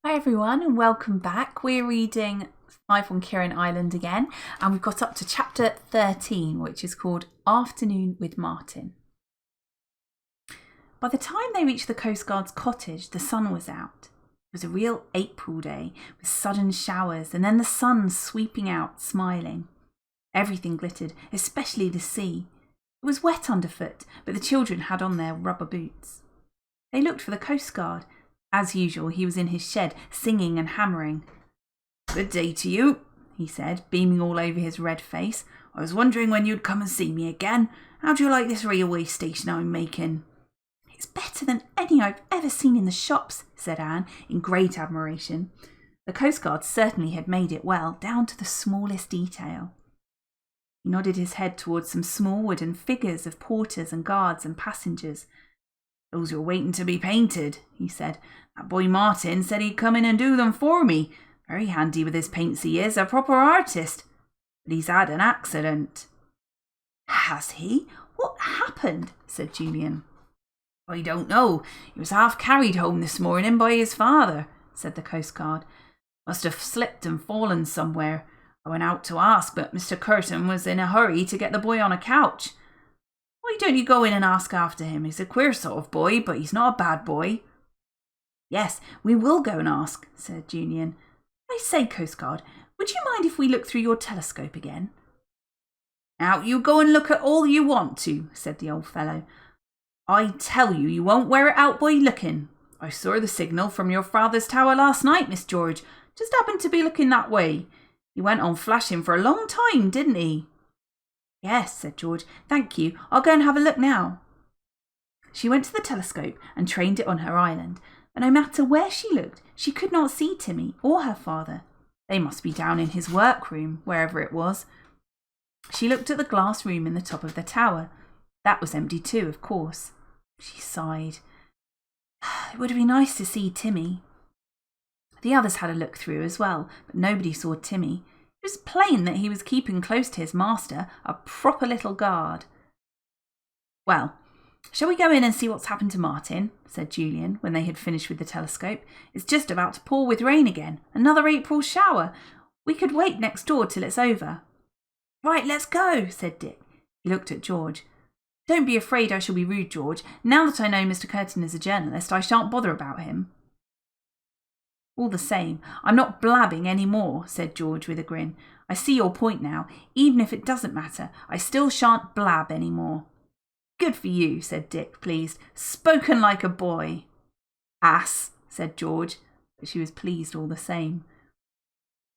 Hi everyone and welcome back. We're reading 5 on Kirrin Island again and we've got up to chapter 13, which is called Afternoon with Martin. By the time they reached the Coast Guard's cottage, the sun was out. It was a real April day with sudden showers and then the sun sweeping out, smiling. Everything glittered, especially the sea. It was wet underfoot, but the children had on their rubber boots. They looked for the Coast Guard. As usual, he was in his shed, singing and hammering. "Good day to you," he said, beaming all over his red face. "I was wondering when you'd come and see me again. How do you like this railway station I'm making?" "It's better than any I've ever seen in the shops," said Anne, in great admiration. The Coast Guard certainly had made it well, down to the smallest detail. He nodded his head towards some small wooden figures of porters and guards and passengers. "Those are waiting to be painted," he said. "That boy Martin said he'd come in and do them for me. Very handy with his paints he is, a proper artist. But he's had an accident." "Has he? What happened?" said Julian. "I don't know. He was half carried home this morning by his father," said the Coast Guard. "Must have slipped and fallen somewhere. I went out to ask, but Mr. Kirrin was in a hurry to get the boy on a couch. Why don't you go in and ask after him? He's a queer sort of boy, but he's not a bad boy." "Yes, we will go and ask," said Julian. "I say, Coast Guard, would you mind if we look through your telescope again?" "Now, you go and look at all you want to," said the old fellow. "I tell you, you won't wear it out by looking. I saw the signal from your father's tower last night, Miss George. Just happened to be looking that way. He went on flashing for a long time, didn't he?" "Yes," said George. "Thank you. I'll go and have a look now." She went to the telescope and trained it on her island, but no matter where she looked, she could not see Timmy or her father. They must be down in his workroom, wherever it was. She looked at the glass room in the top of the tower. That was empty too, of course. She sighed. It would be nice to see Timmy. The others had a look through as well, but nobody saw Timmy. It was plain that he was keeping close to his master, a proper little guard. "Well, shall we go in and see what's happened to Martin?" said Julian, when they had finished with the telescope. "It's just about to pour with rain again. Another April shower. We could wait next door till it's over." "Right, let's go," said Dick. He looked at George. "Don't be afraid I shall be rude, George. Now that I know Mr. Kirrin is a journalist, I shan't bother about him." "All the same, I'm not blabbing any more," said George with a grin. "I see your point now. Even if it doesn't matter, I still shan't blab any more." "Good for you," said Dick, pleased. "Spoken like a boy." "Ass," said George, but she was pleased all the same.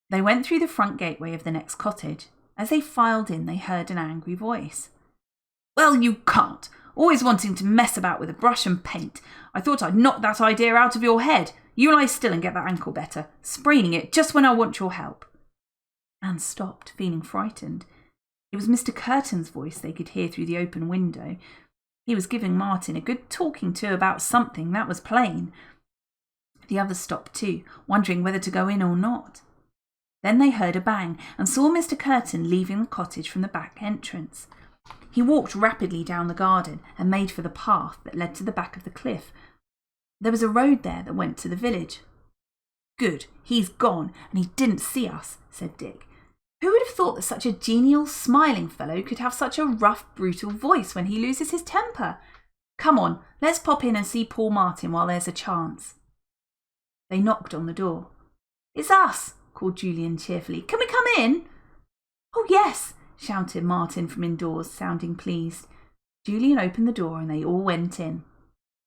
They went through the front gateway of the next cottage. As they filed in, they heard an angry voice. "Well, you can't. Always wanting to mess about with a brush and paint. I thought I'd knock that idea out of your head. You lie still and get that ankle better. Spraining it just when I want your help." Anne stopped, feeling frightened. It was Mr. Kirrin's voice they could hear through the open window. He was giving Martin a good talking to about something, that was plain. The others stopped too, wondering whether to go in or not. Then they heard a bang and saw Mr. Kirrin leaving the cottage from the back entrance. He walked rapidly down the garden and made for the path that led to the back of the cliff. There was a road there that went to the village. "Good, he's gone, and he didn't see us," said Dick. "Who would have thought that such a genial, smiling fellow could have such a rough, brutal voice when he loses his temper? Come on, let's pop in and see poor Martin while there's a chance." They knocked on the door. "It's us," called Julian cheerfully. "Can we come in?" "Oh, yes," shouted Martin from indoors, sounding pleased. Julian opened the door and they all went in.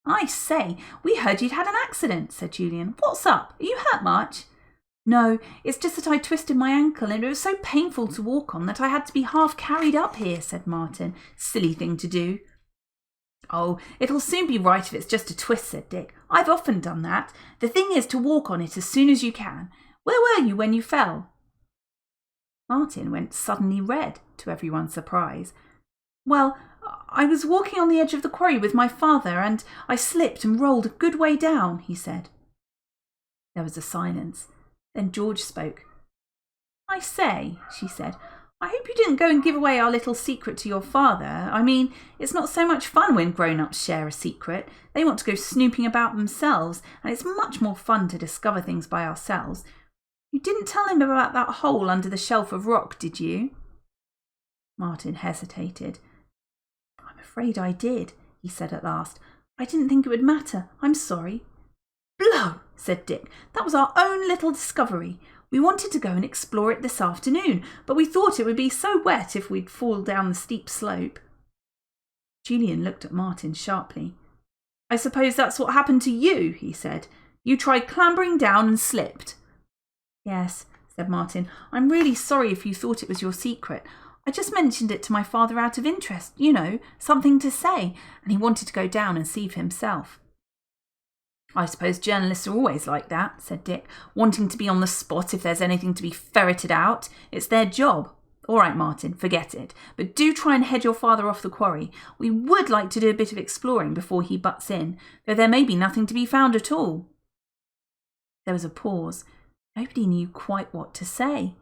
"I say, we heard you'd had an accident," said Julian. "What's up? Are you hurt much?" "No, it's just that I twisted my ankle and it was so painful to walk on that I had to be half carried up here," said Martin. "Silly thing to do." "Oh, it'll soon be right if it's just a twist," said Dick. "I've often done that. The thing is to walk on it as soon as you can. Where were you when you fell?" Martin went suddenly red, to everyone's surprise. "Well, I was walking on the edge of the quarry with my father and I slipped and rolled a good way down," he said. There was a silence. Then George spoke. "I say," she said, I hope you didn't go and give away our little secret to your father. I mean, it's not so much fun when grown-ups share a secret. They want to go snooping about themselves, and it's much more fun to discover things by ourselves. You didn't tell him about that hole under the shelf of rock, did you?" Martin hesitated. "I'm afraid I did," he said at last. "I didn't think it would matter. I'm sorry." "Blow!" said Dick. "That was our own little discovery. We wanted to go and explore it this afternoon, but we thought it would be so wet if we'd fall down the steep slope." Julian looked at Martin sharply. "I suppose that's what happened to you," he said. "You tried clambering down and slipped." "Yes," said Martin. "I'm really sorry if you thought it was your secret. I just mentioned it to my father out of interest, you know, something to say, and he wanted to go down and see for himself." "I suppose journalists are always like that," said Dick, "wanting to be on the spot if there's anything to be ferreted out. It's their job. All right, Martin, forget it. But do try and head your father off the quarry. We would like to do a bit of exploring before he butts in, though there may be nothing to be found at all." There was a pause. Nobody knew quite what to say.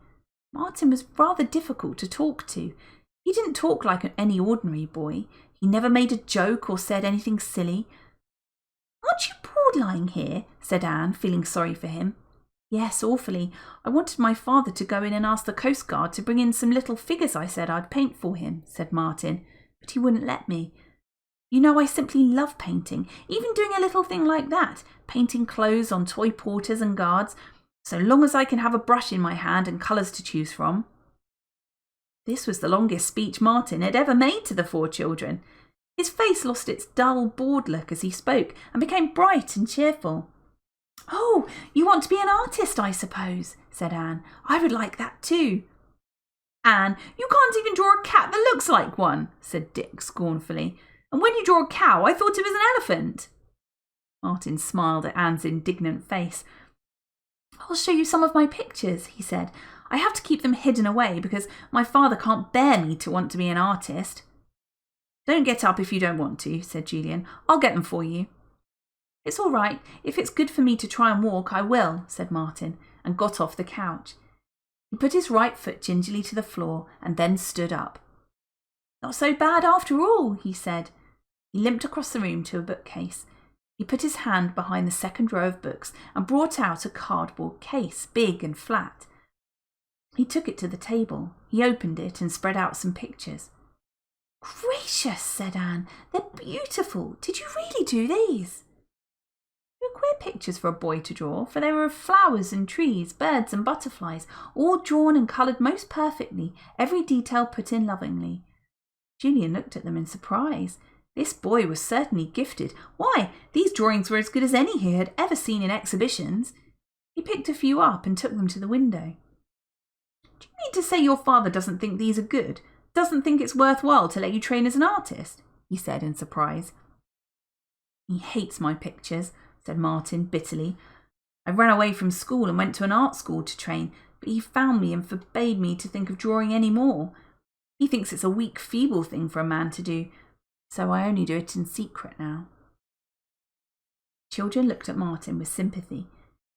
Martin was rather difficult to talk to. He didn't talk like any ordinary boy. He never made a joke or said anything silly. "Aren't you bored lying here?" said Anne, feeling sorry for him. "Yes, awfully. I wanted my father to go in and ask the Coast Guard to bring in some little figures I said I'd paint for him," said Martin, "but he wouldn't let me. You know, I simply love painting, even doing a little thing like that, painting clothes on toy porters and guards, so long as I can have a brush in my hand and colours to choose from." This was the longest speech Martin had ever made to the four children. His face lost its dull, bored look as he spoke and became bright and cheerful. "Oh, you want to be an artist, I suppose," said Anne. "I would like that too." "Anne, you can't even draw a cat that looks like one," said Dick scornfully. "And when you draw a cow, I thought it was an elephant." Martin smiled at Anne's indignant face. "I'll show you some of my pictures," he said. "I have to keep them hidden away because my father can't bear me to want to be an artist." "Don't get up if you don't want to," said Julian. "I'll get them for you." "It's all right. If it's good for me to try and walk, I will," said Martin, and got off the couch. He put his right foot gingerly to the floor and then stood up. "Not so bad after all," he said. He limped across the room to a bookcase. He put his hand behind the second row of books and brought out a cardboard case, big and flat. He took it to the table. He opened it and spread out some pictures. "Gracious," said Anne, "they're beautiful. Did you really do these?" They were queer pictures for a boy to draw, for they were of flowers and trees, birds and butterflies, all drawn and coloured most perfectly, every detail put in lovingly. Julian looked at them in surprise. This boy was certainly gifted. Why, these drawings were as good as any he had ever seen in exhibitions. He picked a few up and took them to the window. "Do you mean to say your father doesn't think these are good? Doesn't think it's worthwhile to let you train as an artist?" he said in surprise. "He hates my pictures," said Martin bitterly. "I ran away from school and went to an art school to train, but he found me and forbade me to think of drawing any more. He thinks it's a weak, feeble thing for a man to do, so I only do it in secret now." Children looked at Martin with sympathy.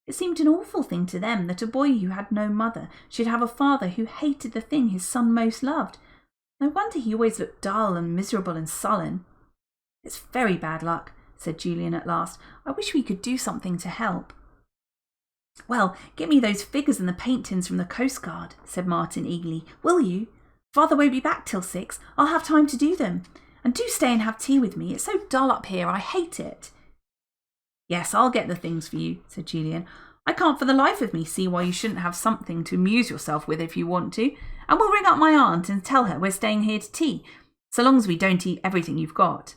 It seemed an awful thing to them that a boy who had no mother should have a father who hated the thing his son most loved. No wonder he always looked dull and miserable and sullen. "It's very bad luck," said Julian at last. "I wish we could do something to help." "Well, get me those figures and the paint tins from the Coast Guard," said Martin eagerly. "Will you? Father won't be back till 6. I'll have time to do them. And do stay and have tea with me. It's so dull up here. I hate it." "Yes, I'll get the things for you," said Julian. "I can't for the life of me see why you shouldn't have something to amuse yourself with if you want to. And we'll ring up my aunt and tell her we're staying here to tea, so long as we don't eat everything you've got."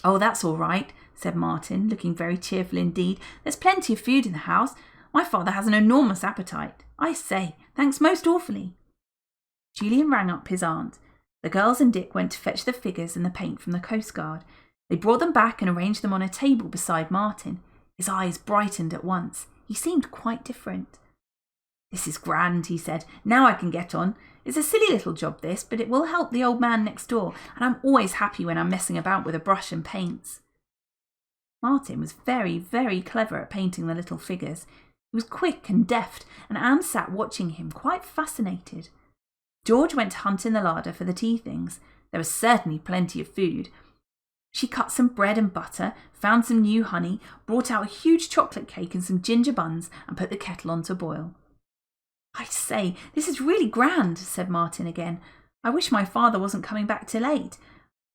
"Oh, that's all right," said Martin, looking very cheerful indeed. "There's plenty of food in the house. My father has an enormous appetite. I say, thanks most awfully." Julian rang up his aunt. The girls and Dick went to fetch the figures and the paint from the Coast Guard. They brought them back and arranged them on a table beside Martin. His eyes brightened at once. He seemed quite different. "This is grand," he said. "Now I can get on. It's a silly little job this, but it will help the old man next door, and I'm always happy when I'm messing about with a brush and paints." Martin was very, very clever at painting the little figures. He was quick and deft, and Anne sat watching him, quite fascinated. George went to hunt in the larder for the tea things. There was certainly plenty of food. She cut some bread and butter, found some new honey, brought out a huge chocolate cake and some ginger buns, and put the kettle on to boil. "I say, this is really grand," said Martin again. "I wish my father wasn't coming back till 8.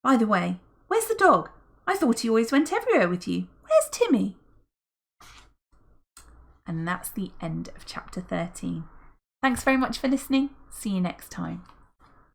By the way, where's the dog? I thought he always went everywhere with you. Where's Timmy?" And that's the end of chapter 13. Thanks very much for listening. See you next time.